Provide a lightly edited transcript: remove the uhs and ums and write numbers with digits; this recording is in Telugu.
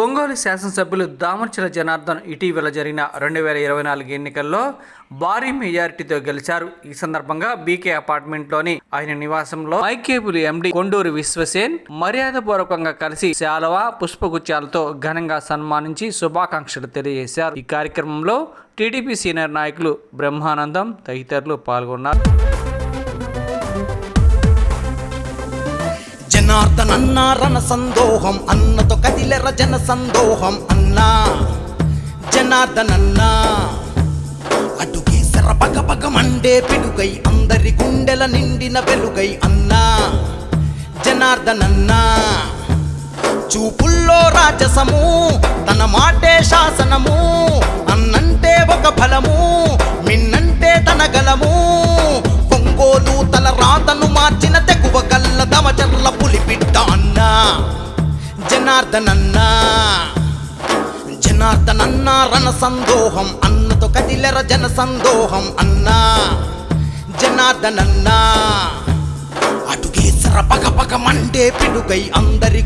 ఒంగోలు శాసనసభ్యులు దామర్చల జనార్దన్ ఇటీవల జరిగిన 2024 ఎన్నికల్లో భారీ మెజారిటీతో గెలిచారు. ఈ సందర్భంగా బీకే అపార్ట్మెంట్లోని ఆయన నివాసంలో ఐకేబుల్ ఎండీ కొండూరి విశ్వసేన్ మర్యాదపూర్వకంగా కలిసి శాలువ, పుష్పగుచ్చాలతో ఘనంగా సన్మానించి శుభాకాంక్షలు తెలియజేశారు. ఈ కార్యక్రమంలో టీడీపీ సీనియర్ నాయకులు బ్రహ్మానందం తదితరులు పాల్గొన్నారు. జనార్దనన్నా రణ సందోహం అన్నతో కదిలెర జన సందోహం అన్నా జనార్దనన్నా అటుకేసర పగ పగ మండే పిడుగై అందరి గుండెల నిండిన వెలుగై అన్నా జనార్దనన్నా చూపుల్లో రాజసము తన మాటే శాసనము అన్నంటే ఒక ఫలము మిన్నంటే తన గలము ఒంగోలు తల రాతను మార్చిన తెగువ కల్ల దమచర్ల పులిపిట్ట అన్నా జనార్దనన్నా జనార్దనన్నా రణ సందోహం అన్నతో కదిలెర జన సందోహం అన్నా జనార్దనన్నా అటుకేసర పగ పగ మండే పిడుగై అందరి